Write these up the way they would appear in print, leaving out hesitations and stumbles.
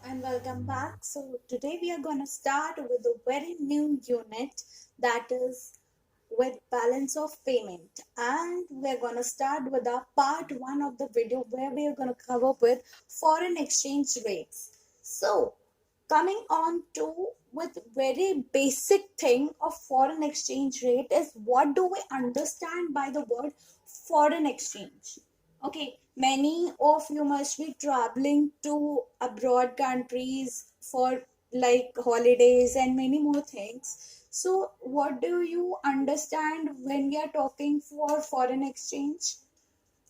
and welcome back. So today we are going to start with a very new unit, that is with balance of payment, and we're going to start with our part 1 of the video where we are going to cover with foreign exchange rates. So coming on to with very basic thing of foreign exchange rate is, what do we understand by the word foreign exchange? Okay, many of you must be traveling to abroad countries for like holidays and many more things. So, what do you understand when we are talking for foreign exchange?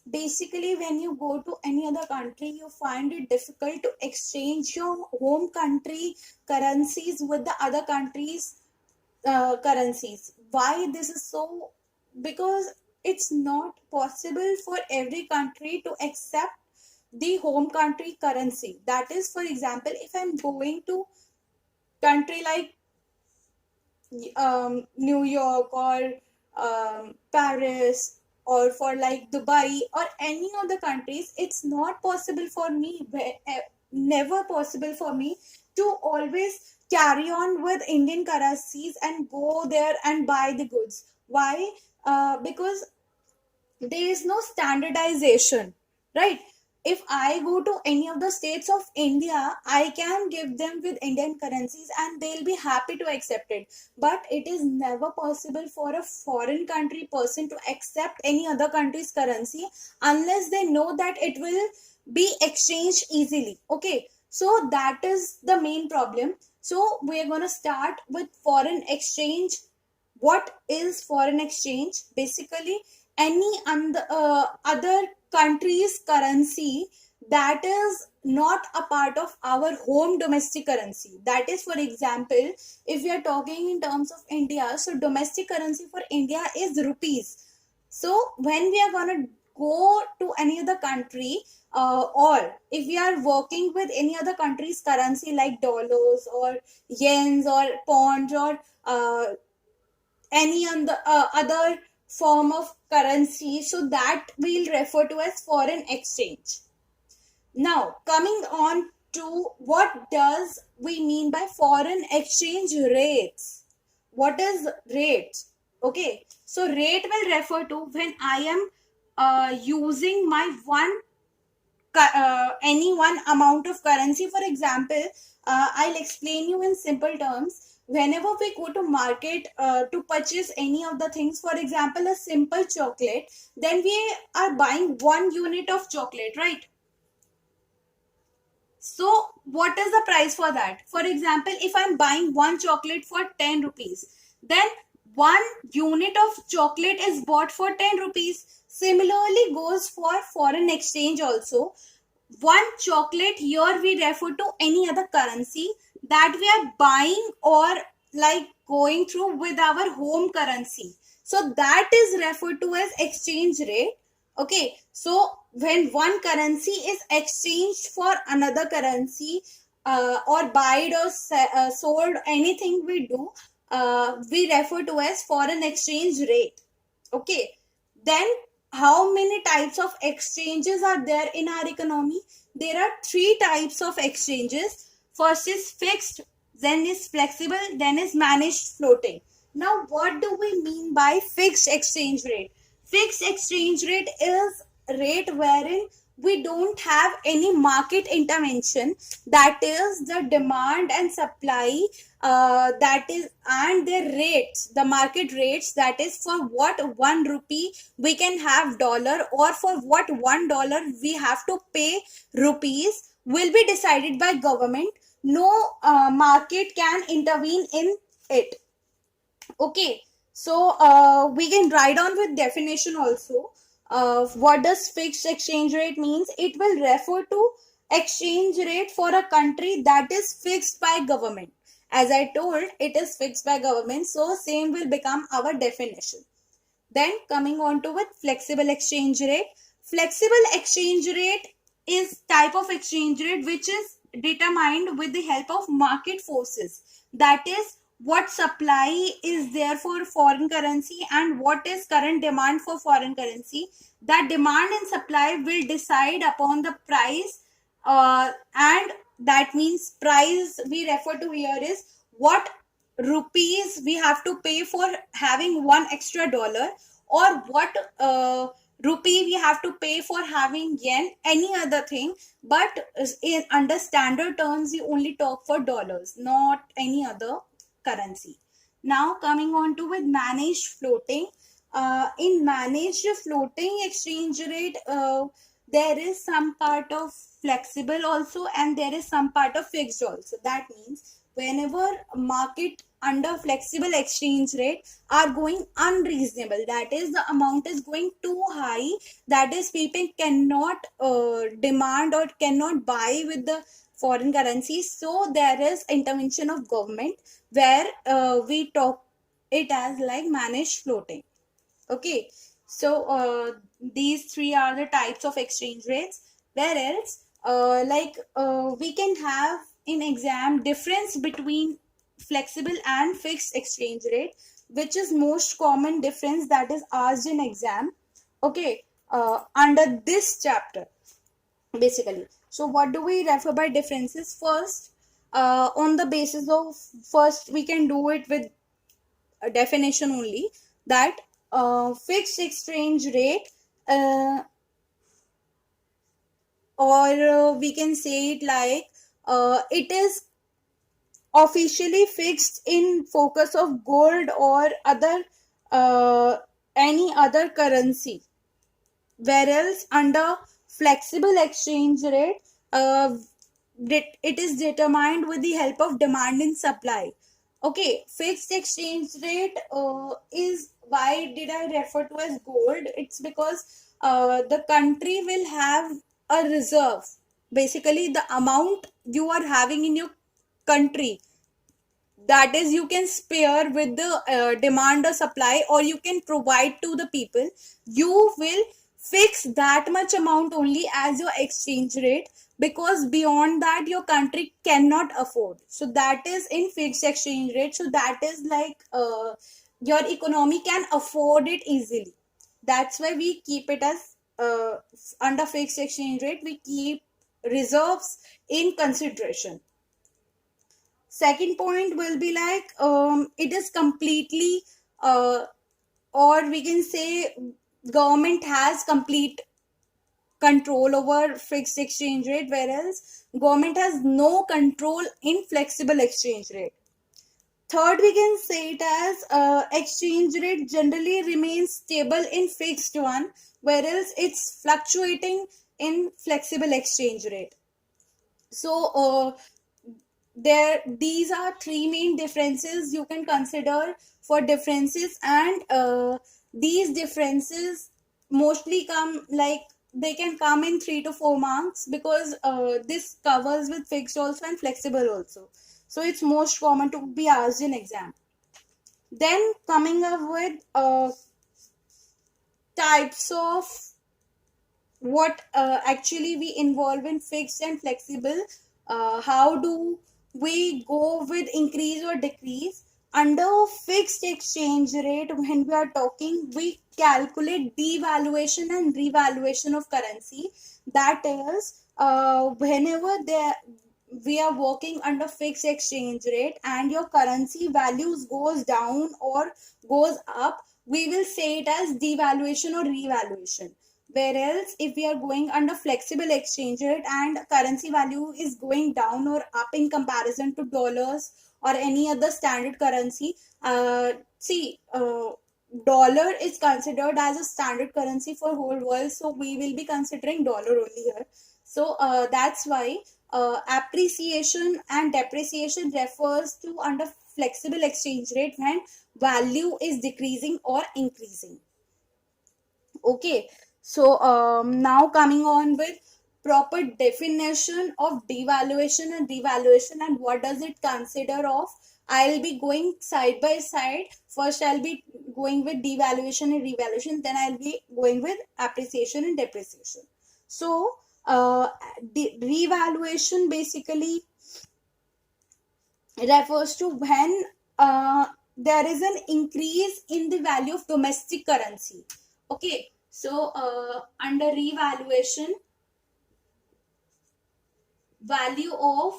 Basically, when you go to any other country, you find it difficult to exchange your home country currencies with the other countries currencies. Why this is so? Because it's not possible for every country to accept the home country currency. That is, for example, if I'm going to country like New York or Paris, or for like Dubai or any of the countries, it's not possible for me, never possible for me to always carry on with Indian currencies and go there and buy the goods. Why? Because there is no standardization, right? If I go to any of the states of India, I can give them with Indian currencies and they'll be happy to accept it. But it is never possible for a foreign country person to accept any other country's currency unless they know that it will be exchanged easily. Okay, so that is the main problem. So we're going to start with foreign exchange. What is foreign exchange? Basically, any other country's currency that is not a part of our home domestic currency. That is, for example, if we are talking in terms of India, so domestic currency for India is rupees. So when we are going to go to any other country, or if we are working with any other country's currency like dollars or yens or pounds or any other form of currency, so that we'll refer to as foreign exchange. Now coming on to, what does we mean by foreign exchange rates? What is rate? Okay, so rate will refer to when I am using my any one amount of currency. For example, I'll explain you in simple terms. Whenever we go to market to purchase any of the things, for example a simple chocolate, then we are buying 1 unit of chocolate, right? So what is the price for that? For example, if I'm buying one chocolate for 10 rupees, then 1 unit of chocolate is bought for 10 rupees. Similarly goes for foreign exchange also. One chocolate, here we refer to any other currency that we are buying or like going through with our home currency. So that is referred to as exchange rate. Okay, so when one currency is exchanged for another currency, or buyed or sold, anything we do, we refer to as foreign exchange rate. Okay, then how many types of exchanges are there in our economy? There are three types of exchanges. First is fixed, then is flexible, then is managed floating. Now what do we mean by fixed exchange rate? Fixed exchange rate is rate wherein we don't have any market intervention. That is the demand and supply, that is, and their rates, the market rates, that is for what 1 rupee we can have dollar, or for what $1 we have to pay rupees, will be decided by government. No market can intervene in it. Okay, so we can write on with definition also. What does fixed exchange rate means? It will refer to exchange rate for a country that is fixed by government. As I told, it is fixed by government, so same will become our definition. Then coming on to with flexible exchange rate. Flexible exchange rate is type of exchange rate which is determined with the help of market forces. That is, what supply is there for foreign currency and what is current demand for foreign currency. That demand and supply will decide upon the price, and that means price we refer to here is what rupees we have to pay for having one extra dollar, or what rupee we have to pay for having yen, any other thing. But under standard terms, we only talk for dollars, not any other currency. Now coming on to with managed floating. In managed floating exchange rate, there is some part of flexible also, and there is some part of fixed also. That means whenever market under flexible exchange rate are going unreasonable, that is the amount is going too high, that is people cannot demand or cannot buy with the foreign currency, so there is intervention of government where we talk it as like managed floating. Okay, so these three are the types of exchange rates. Where else, we can have in exam difference between flexible and fixed exchange rate, which is most common difference that is asked in exam. Okay, under this chapter basically. So what do we refer by differences? First, on the basis of, first we can do it with a definition only, that fixed exchange rate, uh, or we can say it like it is officially fixed in focus of gold or other any other currency, whereas under flexible exchange rate, it is determined with the help of demand and supply. Okay, fixed exchange rate is, why did I refer to as gold? It's because the country will have a reserve. Basically, the amount you are having in your country, that is you can spare with the demand or supply, or you can provide to the people, you will fix that much amount only as your exchange rate, because beyond that your country cannot afford. So that is in fixed exchange rate. So that is like your economy can afford it easily. That's why we keep it as under fixed exchange rate, we keep reserves in consideration. Second point will be like it is completely or we can say government has complete control over fixed exchange rate, whereas government has no control in flexible exchange rate. Third, we can say it as exchange rate generally remains stable in fixed one, whereas it's fluctuating in flexible exchange rate. So there, these are three main differences you can consider for differences, and these differences mostly come like they can come in 3 to 4 marks, because this covers with fixed also and flexible also, so it's most common to be asked in exam. Then coming up with types of what actually we involve in fixed and flexible, how do we go with increase or decrease. Under fixed exchange rate, when we are talking, we calculate devaluation and revaluation of currency. That is whenever there we are working under fixed exchange rate and your currency values goes down or goes up, we will say it as devaluation or revaluation. Whereas if we are going under flexible exchange rate and currency value is going down or up in comparison to dollars or any other standard currency, see, dollar is considered as a standard currency for whole world, so we will be considering dollar only here. So that's why appreciation and depreciation refers to under flexible exchange rate when value is decreasing or increasing. Okay, so now coming on with proper definition of devaluation and revaluation and what does it consider of. I'll be going side by side. First, I'll be going with devaluation and revaluation. Then I'll be going with appreciation and depreciation. So, revaluation basically refers to when there is an increase in the value of domestic currency. Okay, so under revaluation, value of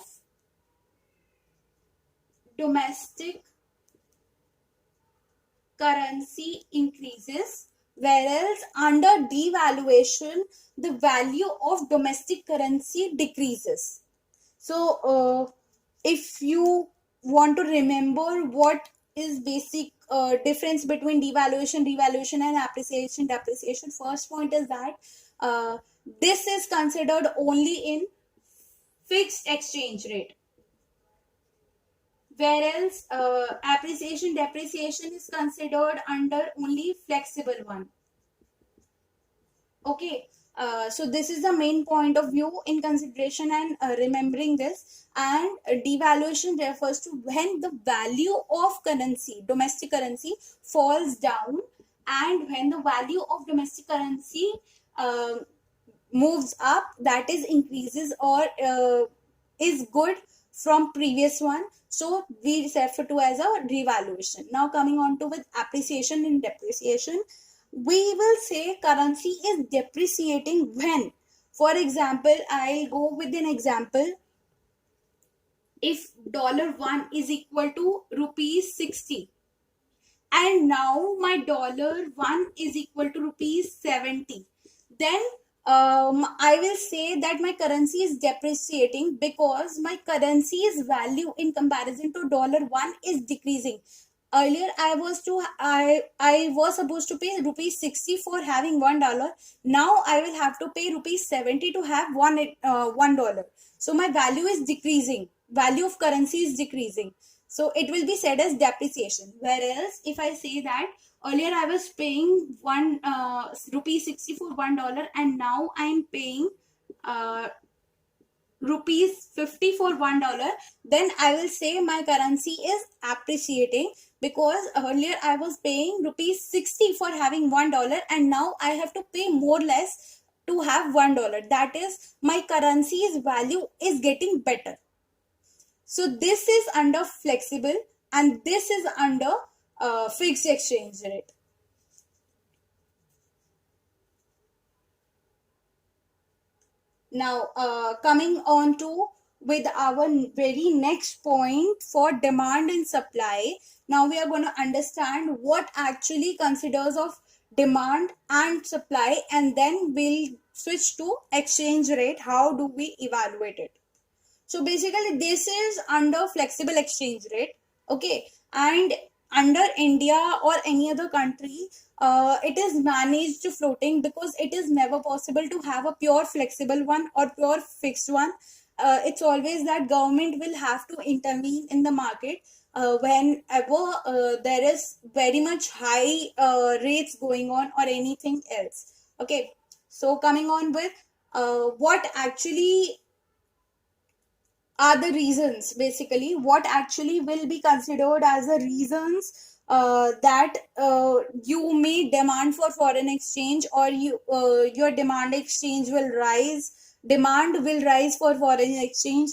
domestic currency increases, whereas under devaluation, the value of domestic currency decreases. So, if you want to remember what is basic difference between devaluation, and depreciation, first point is that uh, this is considered only in fixed exchange rate, whereas depreciation is considered under only flexible one. Okay, so this is the main point of view in consideration and remembering this. And devaluation refers to when the value of currency, domestic currency, falls down, and when the value of domestic currency uh, moves up, that is increases or is good from previous one. So we refer to as a revaluation. Now coming on to with appreciation and depreciation, we will say currency is depreciating when, for example, I'll go with an example. If $1 is equal to rupees 60, and now my $1 is equal to rupees 70, then I will say that my currency is depreciating because my currency's value in comparison to $1 is decreasing. Earlier I was supposed to pay rupees 60 for having $1. Now I will have to pay rupees 70 to have $1. So my value is decreasing. Value of currency is decreasing. So it will be said as depreciation. Whereas if I say that earlier I was paying rupees 60 for $1, and now I am paying uh, rupees 50 for $1, then I will say my currency is appreciating, because earlier I was paying rupees 60 for having $1, and now I have to pay more less to have $1. That is, my currency's value is getting better. So this is under flexible, and this is under fixed exchange rate. Now, coming on to with our very next point for demand and supply. Now we are going to understand what actually considers of demand and supply, and then we'll switch to exchange rate. How do we evaluate it? So basically, this is under flexible exchange rate. Okay, and under India or any other country, it is managed to floating, because it is never possible to have a pure flexible one or pure fixed one. It's always that government will have to intervene in the market whenever there is very much high rates going on or anything else. Okay, so coming on with what actually are the reasons, basically what actually will be considered as the reasons that you may demand for foreign exchange, or your demand will rise for foreign exchange.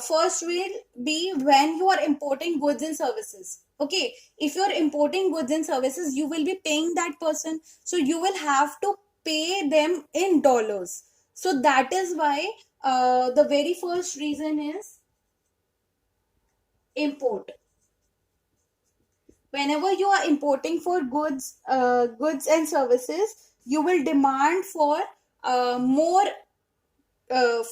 First will be when you are importing goods and services. Okay, if you're importing goods and services, you will be paying that person, so you will have to pay them in dollars. So that is why the very first reason is import. Whenever you are importing for goods and services, you will demand for more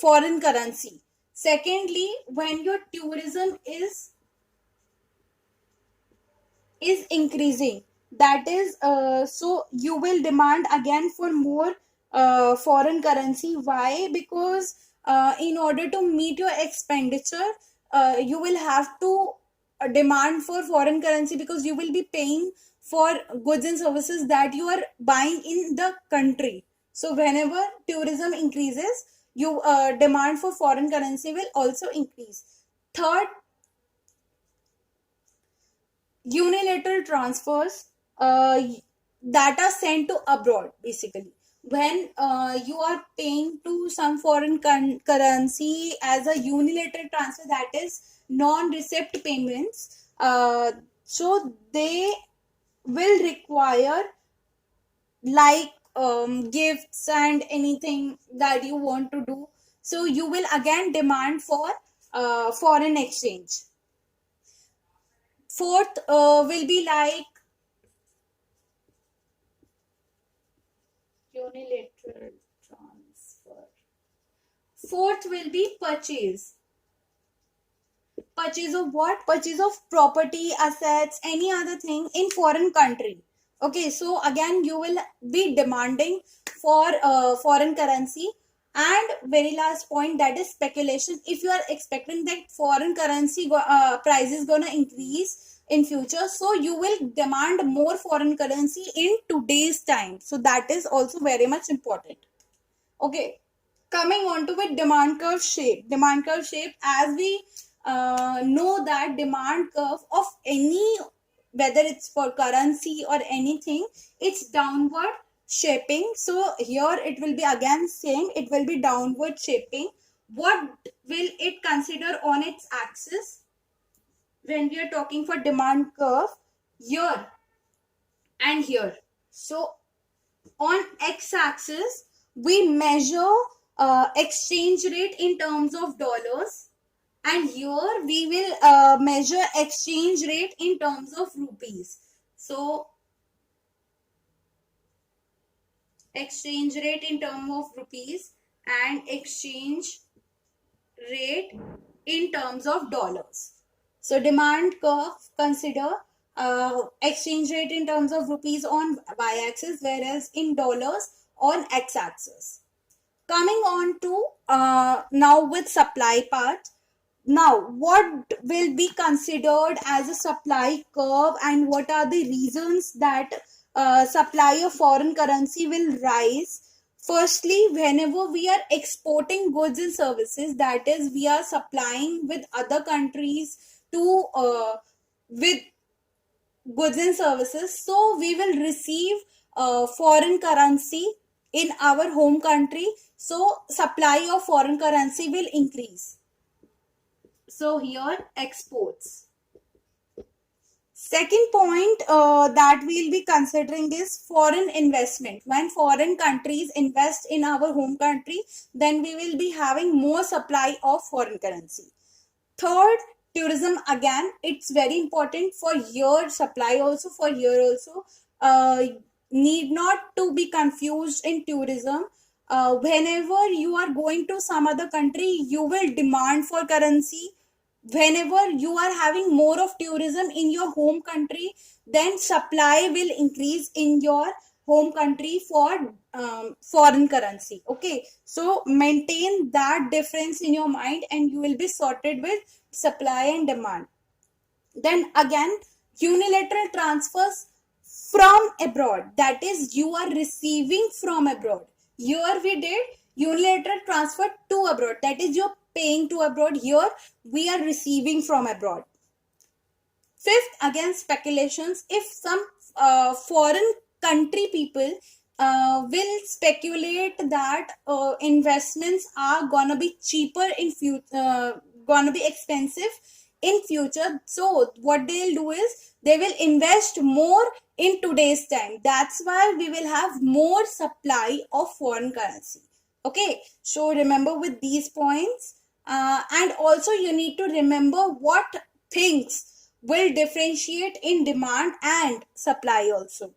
foreign currency. Secondly, when your tourism is increasing, that is, so you will demand again for more foreign currency. Why? Because in order to meet your expenditure, you will have to demand for foreign currency, because you will be paying for goods and services that you are buying in the country. So whenever tourism increases, you demand for foreign currency will also increase. Third, unilateral transfers that are sent to abroad. Basically, when you are paying to some foreign currency as a unilateral transfer, that is non-receipt payments, so they will require, like, gifts and anything that you want to do. So you will again demand for foreign exchange. Fourth will be like unilateral transfer. Fourth will be purchase. Purchase of what? Purchase of property, assets, any other thing in foreign country. Okay, so again you will be demanding for foreign currency. And very last point, that is speculation. If you are expecting that foreign currency price is gonna increase in future, so you will demand more foreign currency in today's time. So that is also very much important. Okay, coming on to with demand curve shape. Demand curve shape, as we know that demand curve of any, whether it's for currency or anything, it's downward shaping. So here it will be again same, it will be downward shaping. What will it consider on its axis when we are talking for demand curve? Here and here. So on x-axis we measure exchange rate in terms of dollars, and here we will measure exchange rate in terms of rupees. So exchange rate in terms of rupees and exchange rate in terms of dollars. So demand curve consider exchange rate in terms of rupees on y-axis, whereas in dollars on x-axis. Coming on to now with supply part. Now, what will be considered as a supply curve, and what are the reasons that supply of foreign currency will rise? Firstly, whenever we are exporting goods and services, that is, we are supplying with other countries to with goods and services, so we will receive foreign currency in our home country. So supply of foreign currency will increase. So here exports. Second point that we'll be considering is foreign investment. When foreign countries invest in our home country, then we will be having more supply of foreign currency. Third, tourism. Again, it's very important for your supply also, for here also. Need not to be confused in tourism. Whenever you are going to some other country, you will demand for currency. Whenever you are having more of tourism in your home country, then supply will increase in your home country for foreign currency. Okay, so maintain that difference in your mind and you will be sorted with supply and demand. Then again, unilateral transfers from abroad, that is, you are receiving from abroad. Here we did unilateral transfer to abroad, that is, you're paying to abroad. Here we are receiving from abroad. Fifth, again, speculations. If some foreign country people will speculate that investments are gonna be cheaper in future, gonna be expensive in future, so what they'll do is they will invest more in today's time. That's why we will have more supply of foreign currency. Okay, so remember with these points, and also you need to remember what things will differentiate in demand and supply also.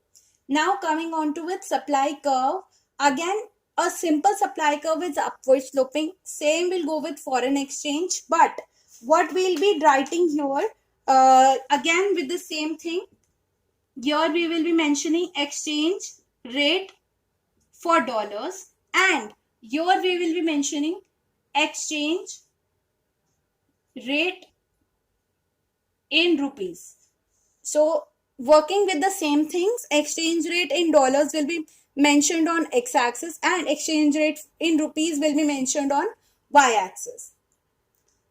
Now coming on to with supply curve. Again, a simple supply curve is upward sloping. Same will go with foreign exchange, but what we'll be writing here, again with the same thing. Here we will be mentioning exchange rate for dollars, and here we will be mentioning exchange rate in rupees. So working with the same things, exchange rate in dollars will be mentioned on x-axis and exchange rate in rupees will be mentioned on y-axis.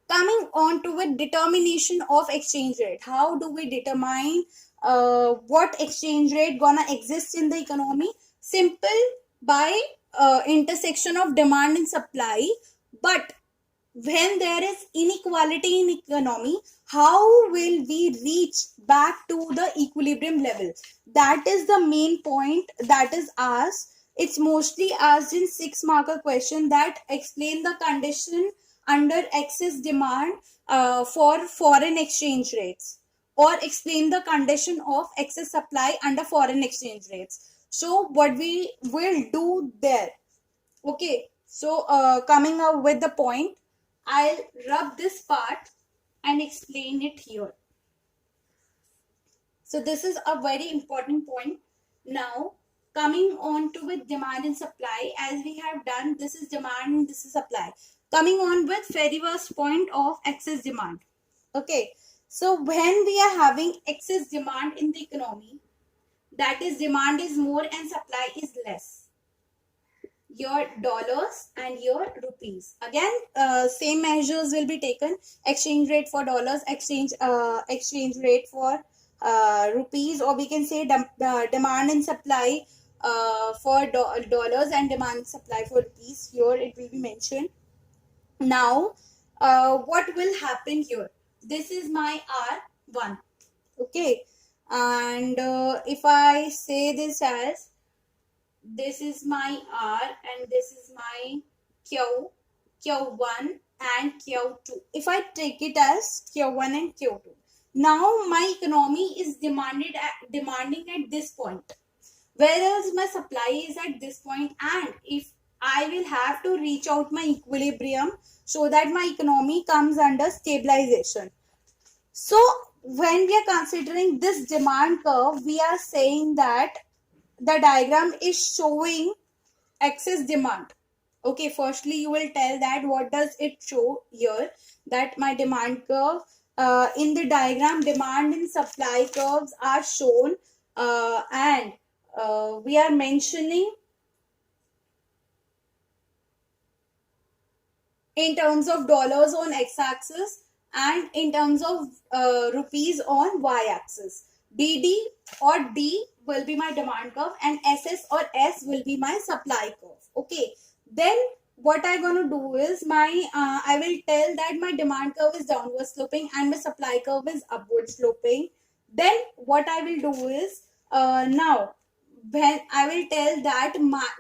Coming on to with determination of exchange rate. How do we determine what exchange rate gonna exist in the economy? Simple, by intersection of demand and supply. But when there is inequality in economy, how will we reach back to the equilibrium level? That is the main point that is asked. It's mostly asked in 6-marker question that explain the condition under excess demand for foreign exchange rates, or explain the condition of excess supply under foreign exchange rates. So what we will do there, okay, so coming up with the point, I'll rub this part and explain it here. So this is a very important point. Now coming on to with demand and supply, as we have done, this is demand and this is supply. Coming on with very first point of excess demand. Okay, so when we are having excess demand in the economy, that is demand is more and supply is less, your dollars and your rupees. Again, same measures will be taken. Exchange rate for dollars, exchange rate for rupees, or we can say demand and supply for dollars and demand and supply for rupees. Here it will be mentioned. Now, what will happen here? This is my R1. Okay, and if I say this as, this is my R and this is my Q, Q1 and Q2. If I take it as Q1 and Q2, now my economy is demanding at this point, whereas my supply is at this point, and if I will have to reach out my equilibrium so that my economy comes under stabilization. So when we are considering this demand curve, we are saying that the diagram is showing excess demand. Okay, firstly you will tell that what does it show here, that my demand curve, in the diagram demand and supply curves are shown, and we are mentioning in terms of dollars on x-axis and in terms of rupees on y-axis. DD or D will be my demand curve and SS or S will be my supply curve. Okay, then what I'm going to do is I will tell that my demand curve is downward sloping and my supply curve is upward sloping. Then what I will do is, now when I will tell that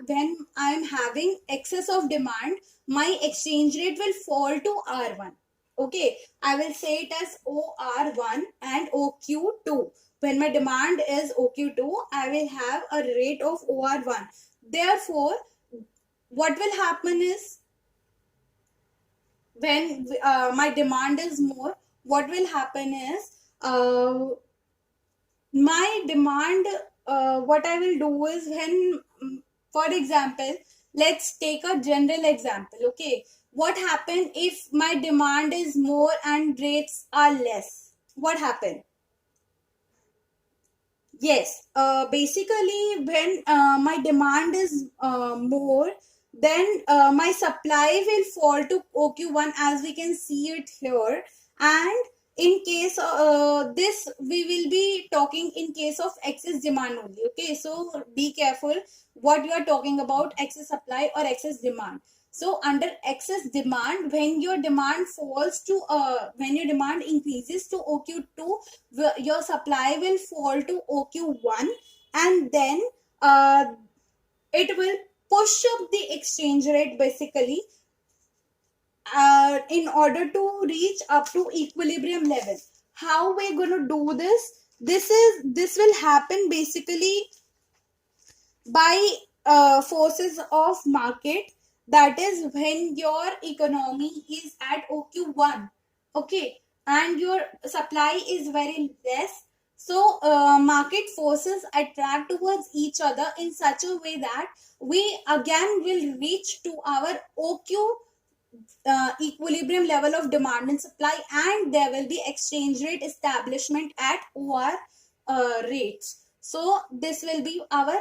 when I am having excess of demand, my exchange rate will fall to R1. Okay, I will say it as OR1 and OQ2. When my demand is OQ2, I will have a rate of OR1. Therefore, what will happen is, when my demand is more, what will happen is, my demand, what I will do is, when, for example, let's take a general example. Okay, what happen if my demand is more and rates are less? What happen? Yes, basically when my demand is more, then my supply will fall to OQ1, as we can see it here. And in case this, we will be talking in case of excess demand only. Okay, so be careful what you are talking about, excess supply or excess demand. So under excess demand, when your demand falls to when your demand increases to OQ2, your supply will fall to OQ1, and then it will push up the exchange rate basically, in order to reach up to equilibrium level. How we're going to do this? This will happen basically by forces of market. That is when your economy is at OQ1, okay, and your supply is very less. So market forces attract towards each other in such a way that we again will reach to our OQ equilibrium level of demand and supply, and there will be exchange rate establishment at OR rates. So this will be our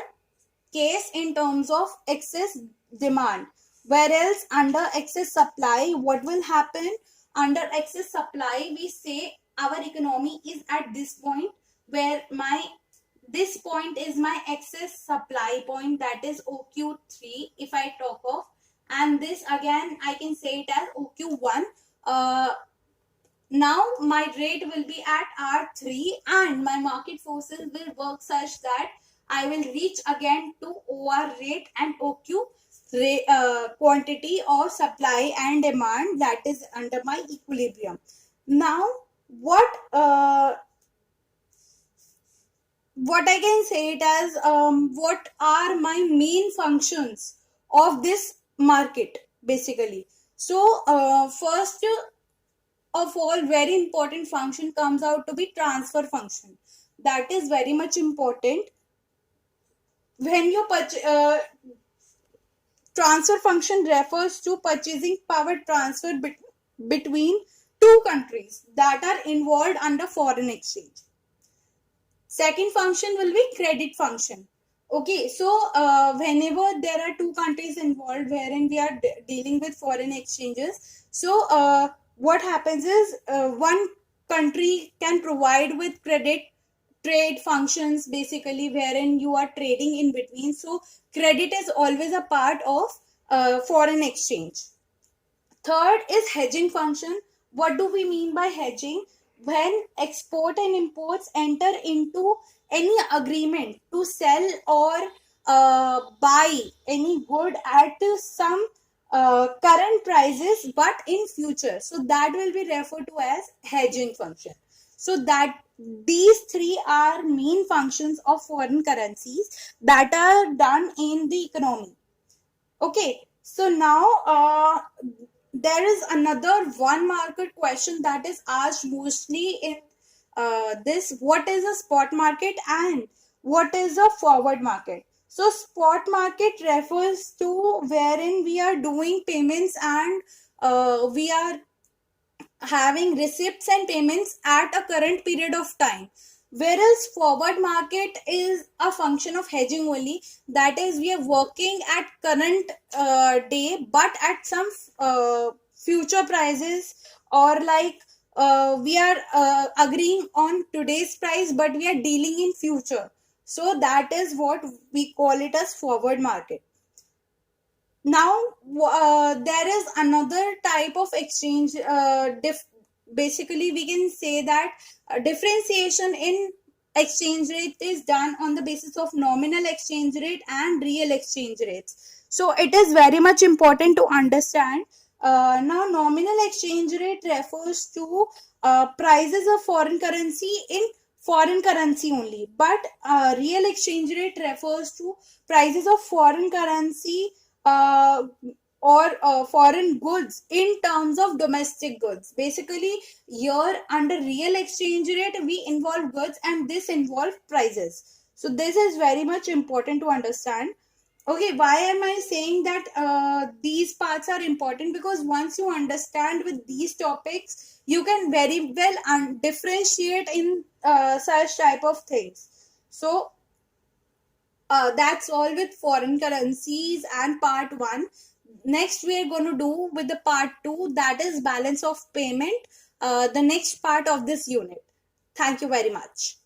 case in terms of excess demand. Whereas under excess supply, what will happen? Under excess supply, we say our economy is at this point, where this point is my excess supply point, that is OQ3 if I talk of, and this again I can say it as OQ1. Now my rate will be at R3, and my market forces will work such that I will reach again to OR rate and OQ quantity or supply and demand that is under my equilibrium. Now, what I can say it as what are my main functions of this market basically. So first of all, very important function comes out to be transfer function. That is very much important. When you transfer function refers to purchasing power transfer between two countries that are involved under foreign exchange. Second function will be credit function. Okay, so whenever there are two countries involved wherein we are dealing with foreign exchanges, so what happens is one country can provide with credit trade functions basically wherein you are trading in between. So credit is always a part of foreign exchange. Third is hedging function. What do we mean by hedging? When export and imports enter into any agreement to sell or buy any good at some current prices but in future. So that will be referred to as hedging function. So that these three are main functions of foreign currencies that are done in the economy. Okay, so now there is another one market question that is asked mostly in this. What is a spot market and what is a forward market? So spot market refers to wherein we are doing payments and we are having receipts and payments at a current period of time, whereas forward market is a function of hedging only. That is, we are working at current day but at some future prices, or like we are agreeing on today's price but we are dealing in future. So that is what we call it as forward market. Now there is another type of exchange. Basically we can say that differentiation in exchange rate is done on the basis of nominal exchange rate and real exchange rates. So it is very much important to understand. Now nominal exchange rate refers to prices of foreign currency in foreign currency only, but real exchange rate refers to prices of foreign currency uh, or foreign goods in terms of domestic goods. Basically, here under real exchange rate, we involve goods and this involve prices. So this is very much important to understand. Okay, why am I saying that these parts are important? Because once you understand with these topics, you can very well differentiate in such type of things. So that's all with foreign currencies and part 1. Next we are going to do with the part 2, that is balance of payment, the next part of this unit. Thank you very much.